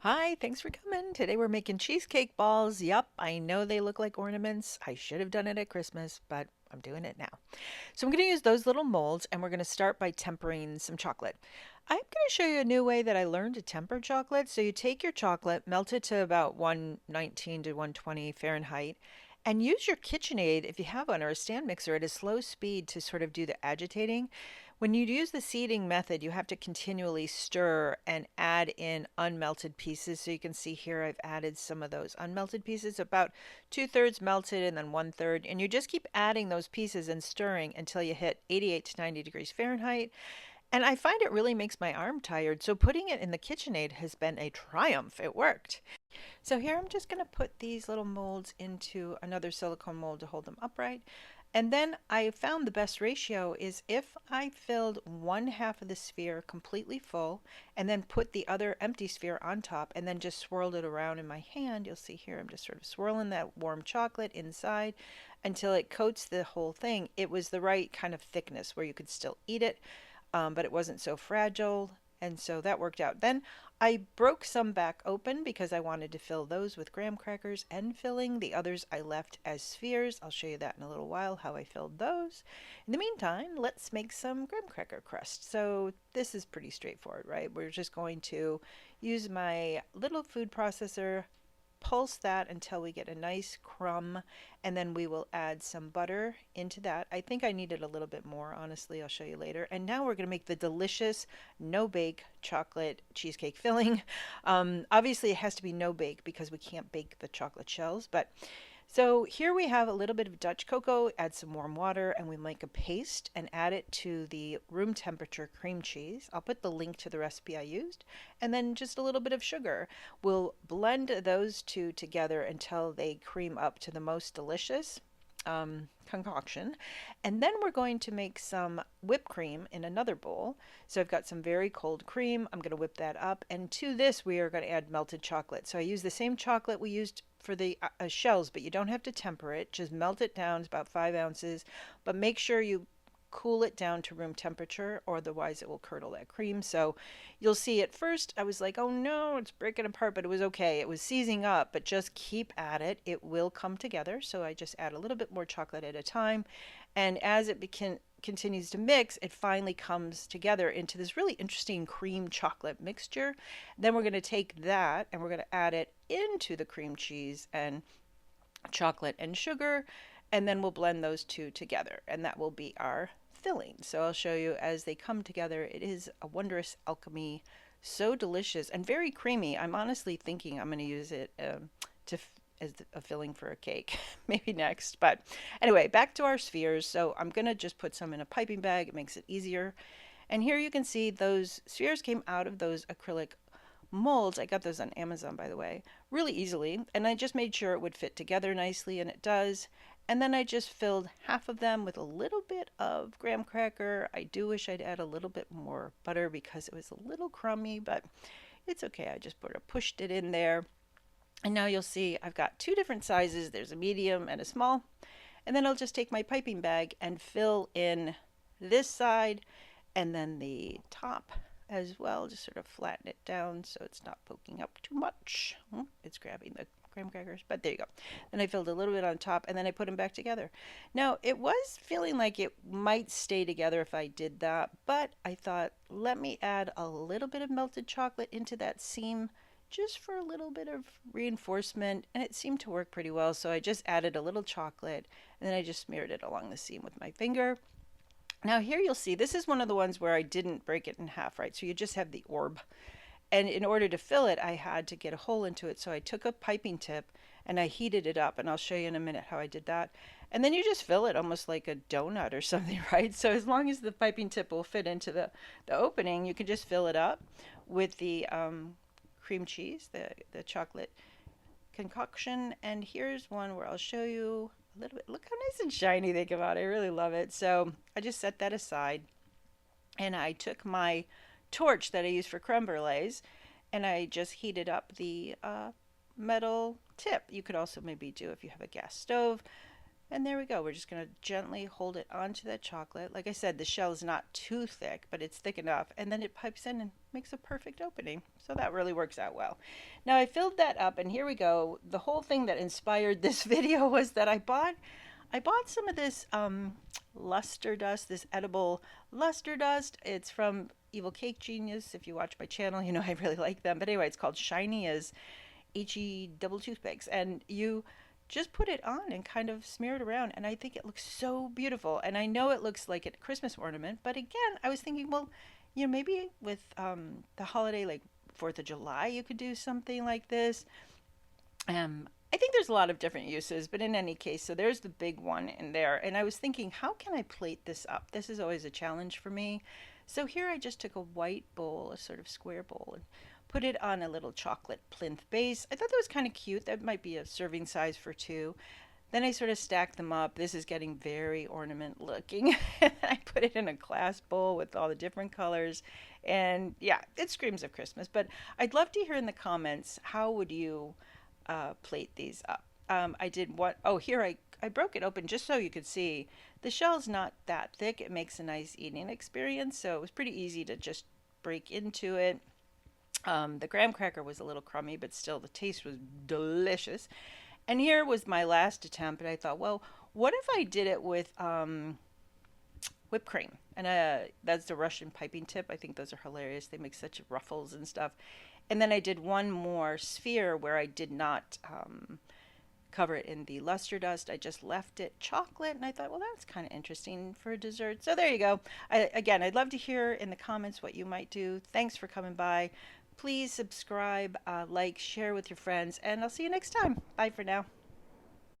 Hi, thanks for coming. Today we're making cheesecake balls. Yup, I know they look like ornaments. I should have done it at Christmas, but I'm doing it now. So I'm going to use those little molds and we're going to start by tempering some chocolate. I'm going to show you a new way that I learned to temper chocolate. So you take your chocolate, melt it to about 119 to 120 Fahrenheit, and use your KitchenAid, if you have one, or a stand mixer at a slow speed to sort of do the agitating. When you use the seeding method, you have to continually stir and add in unmelted pieces. So you can see here I've added some of those unmelted pieces, about 2/3 melted and then 1/3. And you just keep adding those pieces and stirring until you hit 88 to 90 degrees Fahrenheit. And I find it really makes my arm tired. So putting it in the KitchenAid has been a triumph. It worked. So here I'm just going to put these little molds into another silicone mold to hold them upright. And then I found the best ratio is if I filled one half of the sphere completely full and then put the other empty sphere on top and then just swirled it around in my hand. You'll see here I'm just sort of swirling that warm chocolate inside until it coats the whole thing. It was the right kind of thickness where you could still eat it, but it wasn't so fragile. And so that worked out. Then I broke some back open because I wanted to fill those with graham crackers and filling. The others I left as spheres. I'll show you that in a little while, how I filled those. In the meantime, let's make some graham cracker crust. So this is pretty straightforward, right? We're just going to use my little food processor, pulse that until we get a nice crumb, and then we will add some butter into that. I think I needed a little bit more, honestly. I'll show you later. And now we're going to make the delicious no bake chocolate cheesecake filling. Obviously it has to be no bake because we can't bake the chocolate shells, but so here we have a little bit of Dutch cocoa, add some warm water, and we make a paste and add it to the room temperature cream cheese. I'll put the link to the recipe I used, and then just a little bit of sugar. We'll blend those two together until they cream up to the most delicious concoction. And then we're going to make some whipped cream in another bowl. So I've got some very cold cream. I'm going to whip that up. And to this, we are going to add melted chocolate. So I use the same chocolate we used for the shells, but you don't have to temper it. Just melt it down. It's about 5 ounces. But make sure you cool it down to room temperature, or otherwise it will curdle that cream. So you'll see at first I was like, oh no, it's breaking apart, but it was okay. It was seizing up, but just keep at it. It will come together. So I just add a little bit more chocolate at a time. And as it continues to mix, it finally comes together into this really interesting cream chocolate mixture. Then we're going to take that and we're going to add it into the cream cheese and chocolate and sugar, and then we'll blend those two together, and that will be our filling. So I'll show you as they come together. It is a wondrous alchemy, so delicious and very creamy. I'm honestly thinking I'm going to use it to as a filling for a cake maybe next. But anyway, back to our spheres. So I'm going to just put some in a piping bag. It makes it easier. And here you can see those spheres came out of those acrylic molds. I got those on Amazon, by the way, really easily. And I just made sure it would fit together nicely, and it does. And then I just filled half of them with a little bit of graham cracker. I do wish I'd add a little bit more butter because it was a little crummy, but it's okay. I just sort of pushed it in there. And now you'll see I've got two different sizes. There's a medium and a small. And then I'll just take my piping bag and fill in this side and then the top as well. Just sort of flatten it down so it's not poking up too much. It's grabbing the graham crackers, but there you go. Then I filled a little bit on top and then I put them back together. Now it was feeling like it might stay together if I did that, but I thought let me add a little bit of melted chocolate into that seam just for a little bit of reinforcement, and it seemed to work pretty well. So I just added a little chocolate and then I just smeared it along the seam with my finger. Now here you'll see this is one of the ones where I didn't break it in half, right? So you just have the orb. And in order to fill it, I had to get a hole into it. So I took a piping tip and I heated it up, and I'll show you in a minute how I did that. And then you just fill it almost like a donut or something, right? So as long as the piping tip will fit into the opening, you can just fill it up with the cream cheese, the chocolate concoction. And here's one where I'll show you a little bit. Look how nice and shiny they come out. I really love it. So I just set that aside, and I took my torch that I use for creme brulees and I just heated up the metal tip. You could also maybe do if you have a gas stove. And there we go. We're just going to gently hold it onto that chocolate. Like I said, the shell is not too thick, but it's thick enough. And then it pipes in and makes a perfect opening. So that really works out well. Now I filled that up, and here we go. The whole thing that inspired this video was that I bought some of this luster dust, this edible luster dust. It's from Evil Cake Genius. If you watch my channel, you know I really like them. But anyway, it's called Shiny as HE double toothpicks. And you just put it on and kind of smear it around. And I think it looks so beautiful. And I know it looks like a Christmas ornament. But again, I was thinking, well, maybe with the holiday, like 4th of July, you could do something like this. I think there's a lot of different uses, but in any case, so there's the big one in there. And I was thinking, how can I plate this up? This is always a challenge for me. So here I just took a white bowl, a sort of square bowl, and put it on a little chocolate plinth base. I thought that was kind of cute. That might be a serving size for two. Then I sort of stacked them up. This is getting very ornament looking. I put it in a glass bowl with all the different colors. And yeah, it screams of Christmas. But I'd love to hear in the comments, how would you plate these up? I did what? Oh, here I broke it open just so you could see. The shell's not that thick. It makes a nice eating experience. So it was pretty easy to just break into it. The graham cracker was a little crummy, but still the taste was delicious. And here was my last attempt, and I thought, well, what if I did it with whipped cream? And that's the Russian piping tip. I think those are hilarious. They make such ruffles and stuff. And then I did one more sphere where I did not cover it in the luster dust. I just left it chocolate, and I thought, well, that's kind of interesting for a dessert. So there you go. Again, I'd love to hear in the comments what you might do. Thanks for coming by. Please subscribe, like, share with your friends, and I'll see you next time. Bye for now.